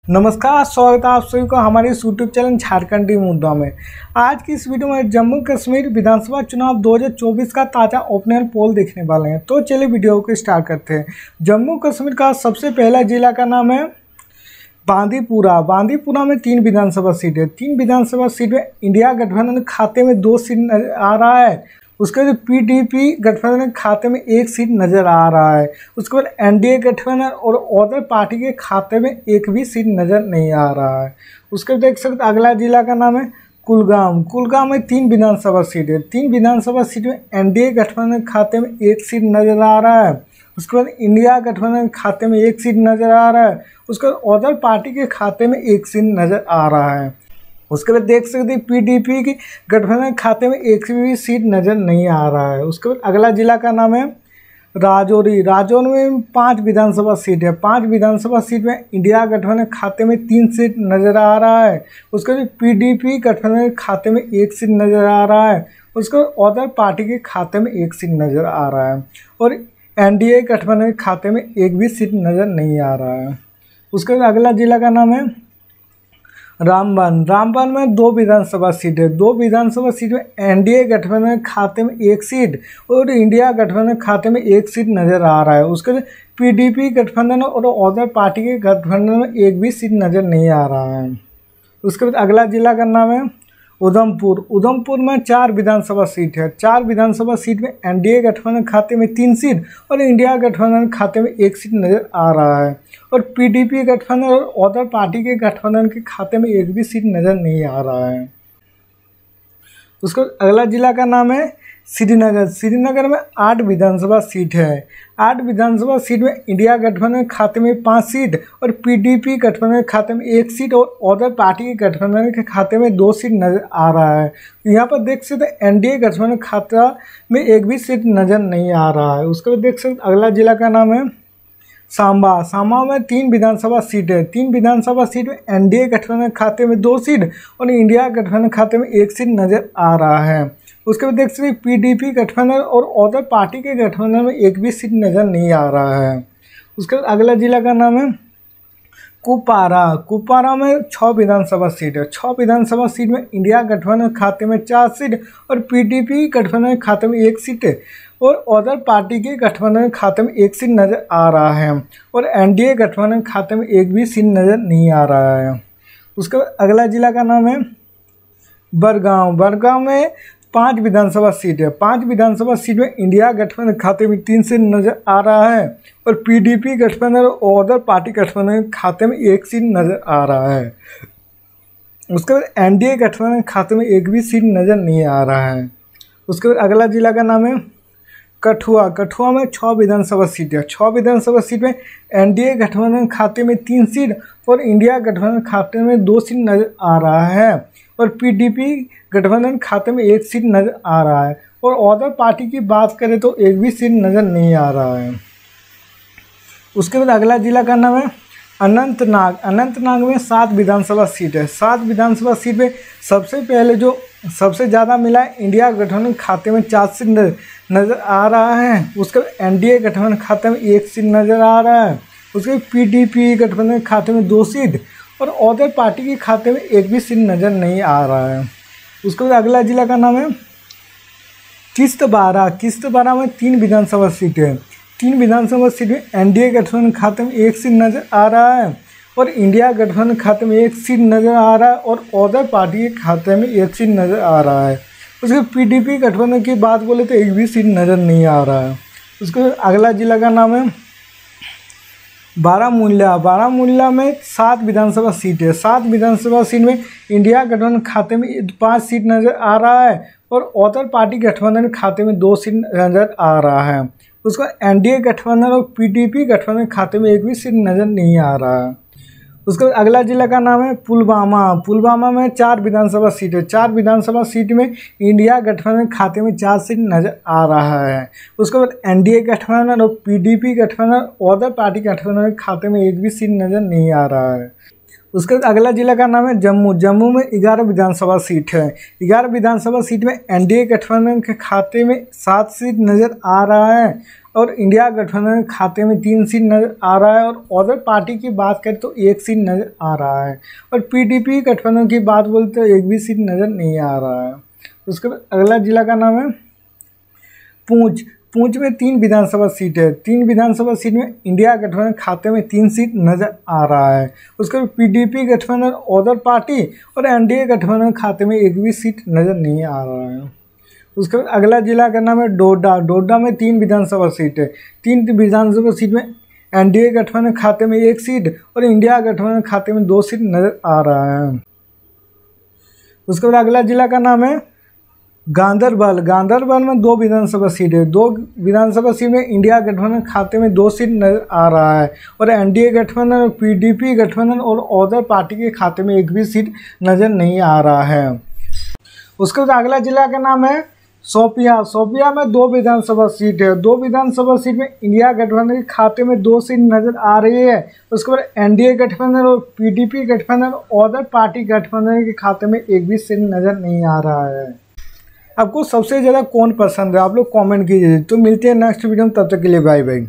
नमस्कार, स्वागत है आप सभी को हमारे इस यूट्यूब चैनल झारखंडी मुद्दा में। आज की इस वीडियो में जम्मू कश्मीर विधानसभा चुनाव 2024 का ताज़ा ओपिनियन पोल देखने वाले हैं। तो चलिए वीडियो को स्टार्ट करते हैं। जम्मू कश्मीर का सबसे पहला जिला का नाम है बांदीपुरा। बांदीपुरा में 3 विधानसभा सीट है। 3 विधानसभा सीट में इंडिया गठबंधन खाते में 2 सीट आ रहा है। उसके बाद पीडीपी गठबंधन खाते में 1 सीट नज़र आ रहा है। उसके बाद एनडीए गठबंधन और अदर पार्टी के खाते में 1 भी सीट नज़र नहीं आ रहा है। उसके बाद देख सकते अगला जिला का नाम है कुलगाम। कुलगाम में 3 विधानसभा सीट है। 3 विधानसभा सीट में एनडीए गठबंधन खाते में 1 सीट नज़र आ रहा है। उसके बाद इंडिया गठबंधन खाते में 1 सीट नज़र आ रहा है। उसके बाद अदर पार्टी के खाते में 1 सीट नज़र आ रहा है। उसके बाद देख सकते हैं पीडीपी की गठबंधन खाते में 1 भी सीट नज़र नहीं आ रहा है। उसके बाद अगला जिला का नाम है राजौरी। राजौरी में 5 विधानसभा सीट है। 5 विधानसभा सीट में इंडिया गठबंधन खाते में 3 सीट नज़र आ रहा है। उसके बाद पीडीपी गठबंधन खाते में 1 सीट नज़र आ रहा है। उसके बाद अदर पार्टी के खाते में 1 सीट नज़र आ रहा है और एनडीए गठबंधन खाते में 1 भी सीट नज़र नहीं आ रहा है। उसके बाद अगला जिला का नाम है रामबन। रामबन में 2 विधानसभा सीट है। 2 विधानसभा सीट में एनडीए गठबंधन खाते में 1 सीट और इंडिया गठबंधन खाते में 1 सीट नज़र आ रहा है। उसके बाद पीडीपी गठबंधन और अदर पार्टी के गठबंधन में 1 भी सीट नज़र नहीं आ रहा है। उसके बाद अगला जिला का नाम है उधमपुर। उधमपुर में 4 विधानसभा सीट है। 4 विधानसभा सीट में एनडीए गठबंधन खाते में 3 सीट और इंडिया गठबंधन खाते में 1 सीट नज़र आ रहा है और पीडीपी गठबंधन और अदर पार्टी के गठबंधन के खाते में 1 भी सीट नज़र नहीं आ रहा है। उसका अगला जिला का नाम है श्रीनगर। श्रीनगर में 8 विधानसभा सीट है। 8 विधानसभा सीट में इंडिया गठबंधन खाते में 5 सीट और पीडीपी गठबंधन खाते में 1 सीट और अदर पार्टी के गठबंधन के खाते में 2 सीट नज़र आ रहा है। यहाँ पर देख सकते एनडीए गठबंधन खाता में 1 भी सीट नज़र नहीं आ रहा है। उसके बाद देख सकते अगला जिला का नाम है सांबा। सांबा में 3 विधानसभा सीट है। 3 विधानसभा सीट में एनडीए गठबंधन खाते में 2 सीट और इंडिया गठबंधन खाते में 1 सीट नज़र आ रहा है। उसके बाद देख सकते पीडीपी गठबंधन और अदर पार्टी के गठबंधन में 1 भी सीट नज़र नहीं आ रहा है। उसके बाद अगला जिला का नाम है कुपवारा। कुपवारा में 6 विधानसभा सीट है। 6 विधानसभा सीट में इंडिया गठबंधन खाते में 4 सीट और पीडीपी गठबंधन खाते में 1 सीट है और अदर पार्टी के गठबंधन खाते में 1 सीट नज़र आ रहा है और एनडीए गठबंधन खाते में 1 भी सीट नज़र नहीं आ रहा है। उसके बाद अगला जिला का नाम है बड़गांव। बड़गांव में 5 विधानसभा सीट है। 5 विधानसभा सीट में इंडिया गठबंधन खाते में 3 सीट नज़र आ रहा है और पीडीपी गठबंधन और अदर पार्टी गठबंधन खाते में 1 सीट नज़र आ रहा है। उसके बाद एनडीए गठबंधन खाते में 1 भी सीट नज़र नहीं आ रहा है। उसके बाद अगला जिला का नाम है कठुआ। कठुआ में 6 विधानसभा सीट है। 6 विधानसभा सीट में एनडीए गठबंधन खाते में 3 सीट और इंडिया गठबंधन खाते में 2 सीट नज़र आ रहा है और पीडीपी गठबंधन खाते में 1 सीट नज़र आ रहा है और अदर पार्टी की बात करें तो 1 भी सीट नज़र नहीं आ रहा है। उसके बाद अगला जिला का नाम है अनंतनाग। अनंतनाग में 7 विधानसभा सीट है। 7 विधानसभा सीट में सबसे पहले जो सबसे ज़्यादा मिला है इंडिया गठबंधन खाते में 4 सीट नज़र आ रहा है। उसके बाद एनडीए गठबंधन खाते में 1 सीट नज़र आ रहा है। उसके बाद पीडीपी गठबंधन खाते में 2 सीट और अदर पार्टी के खाते में 1 भी सीट नज़र नहीं आ रहा है। उसके बाद अगला जिला का नाम है किश्तवाड़। किश्तवाड़ में 3 विधानसभा सीट है। 3 विधानसभा सीट में एनडीए गठबंधन खाते में 1 सीट नज़र आ रहा है और इंडिया गठबंधन खाते में 1 सीट नज़र आ रहा है और अदर पार्टी के खाते में 1 सीट नज़र आ रहा है। उसके पीडीपी गठबंधन की बात बोले तो 1 भी सीट नज़र नहीं आ रहा है। उसके अगला जिला का नाम है बारामूला। बारामूला में 7 विधानसभा सीट है। 7 विधानसभा सीट में इंडिया गठबंधन खाते में 5 सीट नज़र आ रहा है और अदर पार्टी गठबंधन खाते में 2 सीट नज़र आ रहा है। उसका एनडीए गठबंधन और पीडीपी गठबंधन खाते में 1 भी सीट नज़र नहीं आ रहा है। उसका अगला जिला का नाम है पुलवामा। पुलवामा में 4 विधानसभा सीट है। 4 विधानसभा सीट में इंडिया गठबंधन खाते में 4 सीट नज़र आ रहा है। उसके बाद एनडीए गठबंधन और पीडीपी गठबंधन अदर पार्टी गठबंधन खाते में 1 भी सीट नज़र नहीं आ रहा है। उसके बाद अगला जिला का नाम है जम्मू। जम्मू में 11 विधानसभा सीट है। 11 विधानसभा सीट में एनडीए गठबंधन के खाते में 7 सीट नज़र आ रहा है और इंडिया गठबंधन के खाते में 3 सीट नज़र आ रहा है और अदर पार्टी की बात करें तो 1 सीट नज़र आ रहा है और पीडीपी गठबंधन की बात बोलते तो 1 भी सीट नज़र नहीं आ रहा है। उसके बाद अगला जिला का नाम है पुंछ। पुंछ में 3 विधानसभा सीट है। 3 विधानसभा सीट में इंडिया गठबंधन खाते में 3 सीट नज़र आ रहा है। उसके बाद पीडीपी गठबंधन अदर पार्टी और एनडीए गठबंधन खाते में 1 भी सीट नज़र नहीं आ रहा है। उसके बाद अगला जिला का नाम है डोडा। डोडा में 3 विधानसभा सीट है। 3 विधानसभा सीट में एनडीए गठबंधन खाते में 1 सीट और इंडिया गठबंधन खाते में 2 सीट नज़र आ रहा है। उसके बाद अगला जिला का नाम है गांदरबल। गांदरबल में 2 विधानसभा सीट है। 2 विधानसभा सीट में इंडिया गठबंधन खाते में 2 सीट नज़र आ रहा है और एनडीए गठबंधन और पीडीपी गठबंधन और अदर पार्टी के खाते में 1 भी सीट नज़र नहीं आ रहा है। उसके बाद अगला जिला का नाम है शोपियां। शोपियां में 2 विधानसभा सीट है। 2 विधानसभा सीट में इंडिया गठबंधन के खाते में 2 सीट नज़र आ रही है। उसके बाद एनडीए गठबंधन और पीडीपी गठबंधन और अदर पार्टी गठबंधन के खाते में 1 भी सीट नज़र नहीं आ रहा है। आपको सबसे ज़्यादा कौन पसंद है आप लोग कमेंट कीजिए। तो मिलते हैं नेक्स्ट वीडियो में, तब तक के लिए बाय बाय।